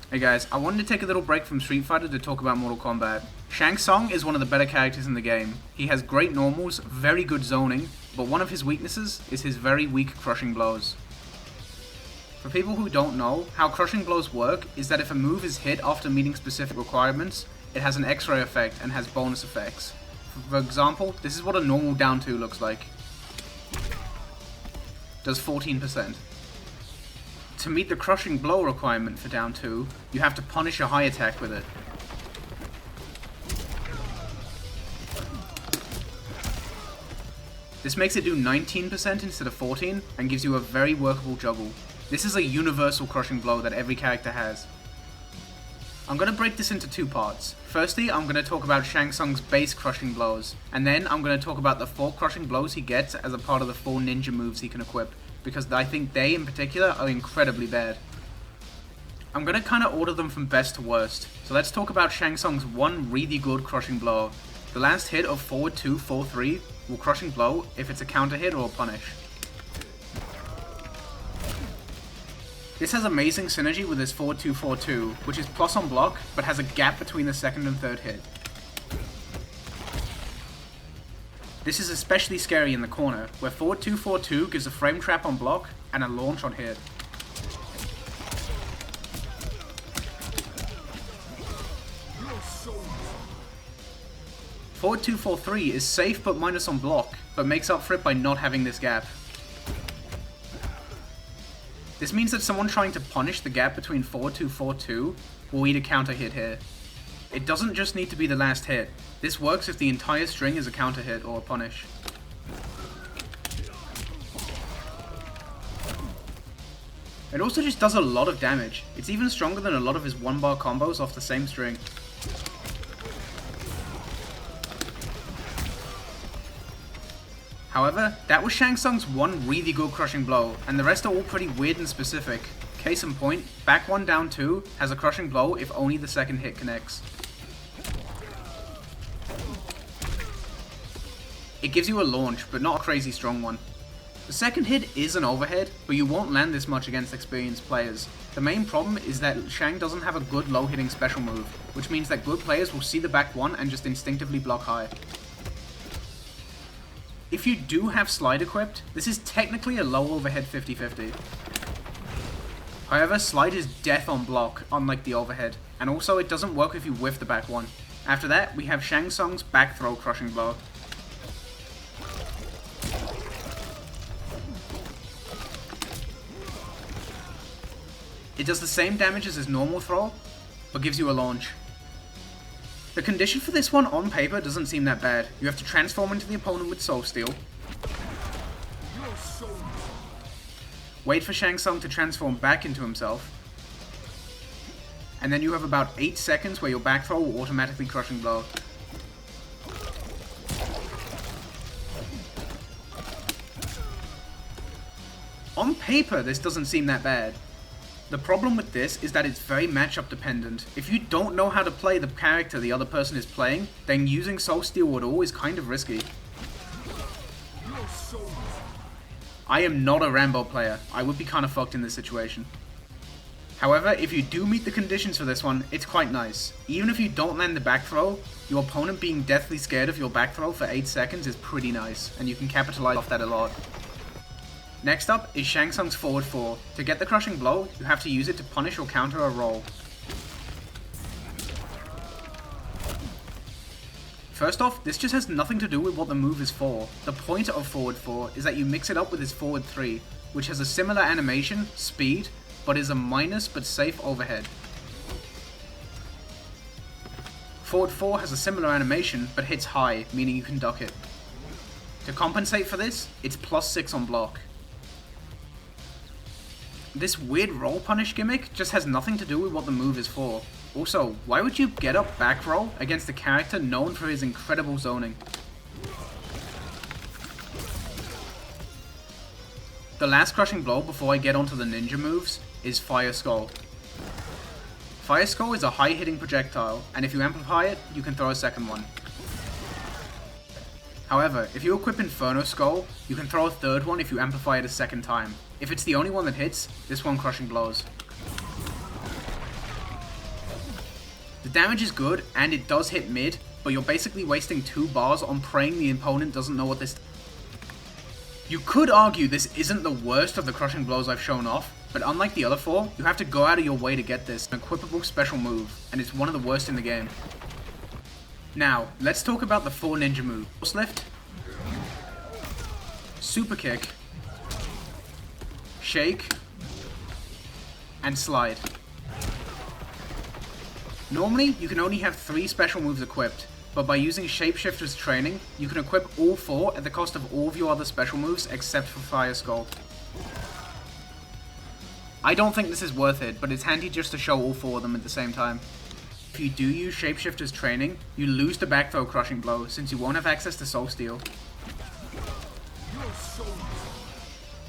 Hey guys, I wanted to take a little break from Street Fighter to talk about Mortal Kombat. Shang Tsung is one of the better characters in the game. He has great normals, very good zoning, but one of his weaknesses is his very weak crushing blows. For people who don't know, how crushing blows work is that if a move is hit after meeting specific requirements, it has an X-ray effect and has bonus effects. For example, this is what a normal down 2 looks like. Does 14%. To meet the crushing blow requirement for down 2, you have to punish a high attack with it. This makes it do 19% instead of 14 and gives you a very workable juggle. This is a universal crushing blow that every character has. I'm going to break this into two parts. Firstly, I'm going to talk about Shang Tsung's base crushing blows, and then I'm going to talk about the 4 crushing blows he gets as a part of the 4 ninja moves he can equip, because I think they in particular are incredibly bad. I'm going to kind of order them from best to worst, so let's talk about Shang Tsung's one really good crushing blow. The last hit of forward 2, 4-3 will crushing blow if it's a counter hit or a punish. This has amazing synergy with his forward 2, 4-2, which is plus on block, but has a gap between the second and third hit. This is especially scary in the corner, where forward 2, 4-2 gives a frame trap on block and a launch on hit. Forward 2, 4-3 is safe but minus on block, but makes up for it by not having this gap. This means that someone trying to punish the gap between forward 2, 4-2 will eat a counter hit here. It doesn't just need to be the last hit. This works if the entire string is a counter hit or a punish. It also just does a lot of damage. It's even stronger than a lot of his 1-bar combos off the same string. However, that was Shang Tsung's one really good crushing blow, and the rest are all pretty weird and specific. Case in point, back 1 down 2 has a crushing blow if only the second hit connects. It gives you a launch, but not a crazy strong one. The second hit is an overhead, but you won't land this much against experienced players. The main problem is that Shang doesn't have a good low hitting special move, which means that good players will see the back 1 and just instinctively block high. If you do have slide equipped, this is technically a low overhead 50-50. However, slide is death on block, unlike the overhead, and also it doesn't work if you whiff the back 1. After that, we have Shang Tsung's back throw crushing blow. It does the same damage as his normal throw, but gives you a launch. The condition for this one on paper doesn't seem that bad. You have to transform into the opponent with Soul Steal. Wait for Shang Tsung to transform back into himself. And then you have about 8 seconds where your back throw will automatically crushing blow. On paper, this doesn't seem that bad. The problem with this is that it's very matchup dependent. If you don't know how to play the character the other person is playing, then using Soul Steal at all is kind of risky. I am not a Rambo player. I would be kind of fucked in this situation. However, if you do meet the conditions for this one, it's quite nice. Even if you don't land the back throw, your opponent being deathly scared of your back throw for 8 seconds is pretty nice, and you can capitalize off that a lot. Next up is Shang Tsung's forward 4. To get the crushing blow, you have to use it to punish or counter a roll. First off, this just has nothing to do with what the move is for. The point of forward 4 is that you mix it up with his forward 3, which has a similar animation, speed, but is a minus but safe overhead. Forward 4 has a similar animation, but hits high, meaning you can duck it. To compensate for this, it's plus 6 on block. This weird roll punish gimmick just has nothing to do with what the move is for. Also, why would you get up back roll against a character known for his incredible zoning? The last crushing blow before I get onto the ninja moves is Fire Skull. Fire Skull is a high hitting projectile, and if you amplify it, you can throw a second one. However, if you equip Inferno Skull, you can throw a third one if you amplify it a second time. If it's the only one that hits, this one crushing blows. The damage is good, and it does hit mid, but you're basically wasting 2 bars on praying the opponent doesn't know what this... You could argue this isn't the worst of the crushing blows I've shown off, but unlike the other 4, you have to go out of your way to get this, an equipable special move, and it's one of the worst in the game. Now, let's talk about the 4 ninja moves. Force lift, super kick, shake, and slide. Normally, you can only have 3 special moves equipped, but by using Shapeshifter's training, you can equip all 4 at the cost of all of your other special moves except for Fire Skull. I don't think this is worth it, but it's handy just to show all 4 of them at the same time. If you do use Shapeshifter's training, you lose the back throw crushing blow, since you won't have access to Soul Steal.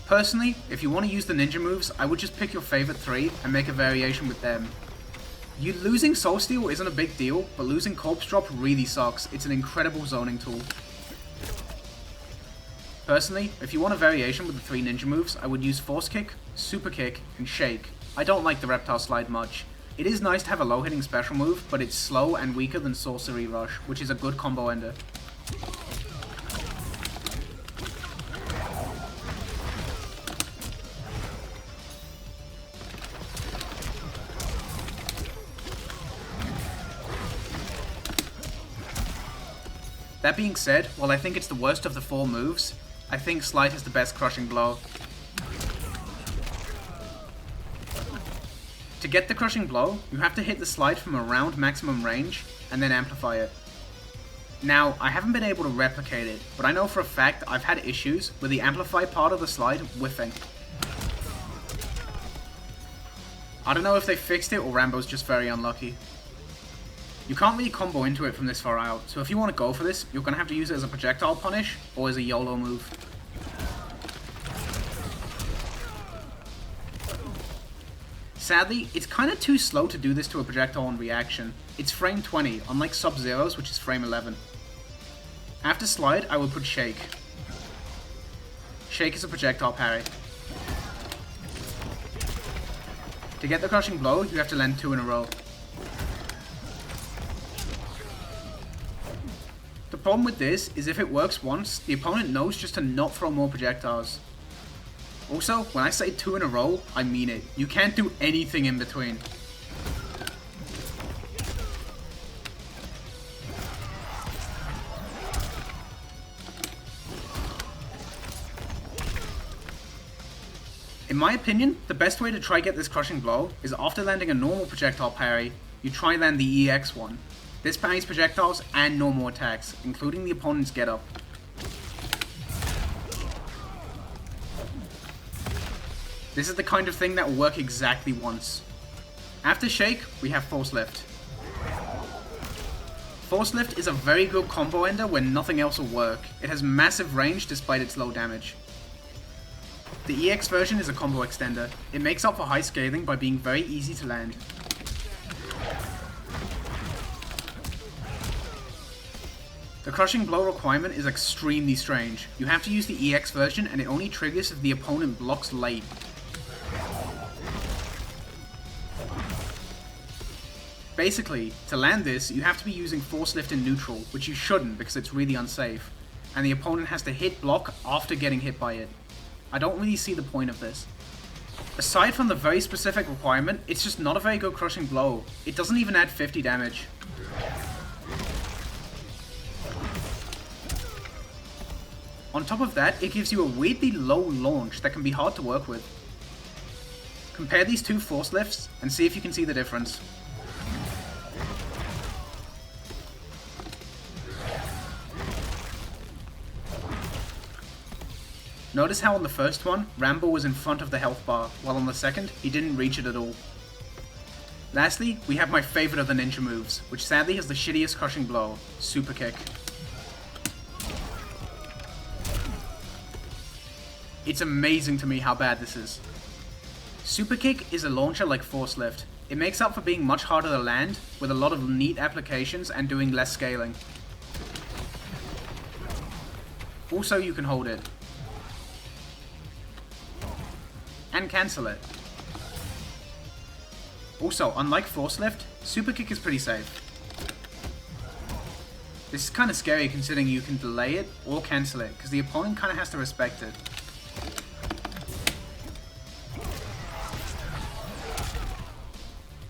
Personally, if you want to use the ninja moves, I would just pick your favorite 3 and make a variation with them. You losing Soul Steal isn't a big deal, but losing Corpse Drop really sucks. It's an incredible zoning tool. Personally, if you want a variation with the 3 ninja moves, I would use Force Kick, Super Kick, and Shake. I don't like the Reptile Slide much. It is nice to have a low hitting special move, but it's slow and weaker than Sorcery Rush, which is a good combo ender. That being said, while I think it's the worst of the 4 moves, I think Slide has the best crushing blow. To get the crushing blow, you have to hit the slide from around maximum range, and then amplify it. Now, I haven't been able to replicate it, but I know for a fact I've had issues with the amplify part of the slide whiffing. I don't know if they fixed it or Rambo's just very unlucky. You can't really combo into it from this far out, so if you want to go for this, you're going to have to use it as a projectile punish, or as a YOLO move. Sadly, it's kind of too slow to do this to a projectile on reaction. It's frame 20, unlike Sub-Zero's, which is frame 11. After slide, I will put Shake. Shake is a projectile parry. To get the crushing blow, you have to land 2 in a row. The problem with this is if it works once, the opponent knows just to not throw more projectiles. Also, when I say 2 in a row, I mean it. You can't do anything in between. In my opinion, the best way to try get this crushing blow is after landing a normal projectile parry, you try land the EX one. This parries projectiles and normal attacks, including the opponent's getup. This is the kind of thing that will work exactly once. After Shake, we have Force Lift. Force Lift is a very good combo ender when nothing else will work. It has massive range despite its low damage. The EX version is a combo extender. It makes up for high scaling by being very easy to land. The crushing blow requirement is extremely strange. You have to use the EX version and it only triggers if the opponent blocks late. Basically, to land this, you have to be using Force Lift in neutral, which you shouldn't because it's really unsafe, and the opponent has to hit block after getting hit by it. I don't really see the point of this. Aside from the very specific requirement, it's just not a very good crushing blow. It doesn't even add 50 damage. On top of that, it gives you a weirdly low launch that can be hard to work with. Compare these 2 Force Lifts and see if you can see the difference. Notice how on the first one, Rambo was in front of the health bar, while on the second, he didn't reach it at all. Lastly, we have my favorite of the ninja moves, which sadly has the shittiest crushing blow, Super Kick. It's amazing to me how bad this is. Super Kick is a launcher like Force Lift. It makes up for being much harder to land, with a lot of neat applications and doing less scaling. Also, you can hold it. And cancel it. Also, unlike Force Lift, Super Kick is pretty safe. This is kind of scary considering you can delay it or cancel it, because the opponent kind of has to respect it.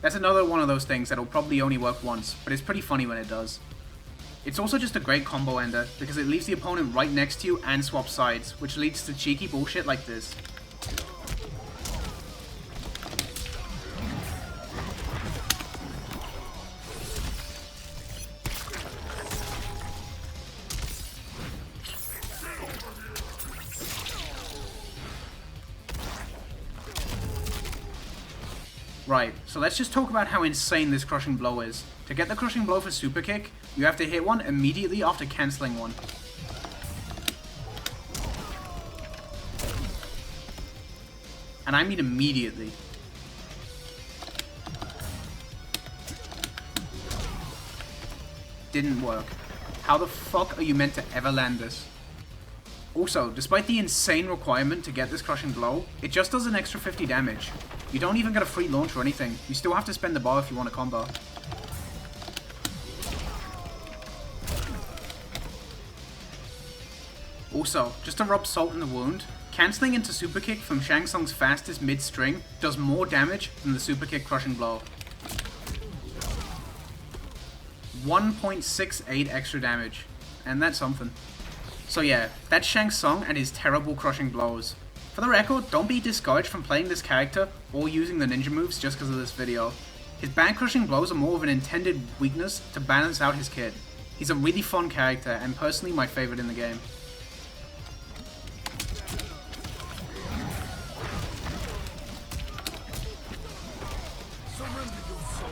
That's another one of those things that'll probably only work once, but it's pretty funny when it does. It's also just a great combo ender, because it leaves the opponent right next to you and swaps sides, which leads to cheeky bullshit like this. Right, so let's just talk about how insane this crushing blow is. To get the crushing blow for Super Kick, you have to hit one immediately after cancelling one. And I mean immediately. Didn't work. How the fuck are you meant to ever land this? Also, despite the insane requirement to get this crushing blow, it just does an extra 50 damage. You don't even get a free launch or anything. You still have to spend the bar if you want a combo. Also, just to rub salt in the wound, cancelling into Super Kick from Shang Tsung's fastest mid-string does more damage than the Super Kick crushing blow. 1.68 extra damage, and that's something. So yeah, that's Shang Tsung and his terrible crushing blows. For the record, don't be discouraged from playing this character or using the ninja moves just because of this video. His bad crushing blows are more of an intended weakness to balance out his kit. He's a really fun character and personally my favorite in the game. Surrender your soul.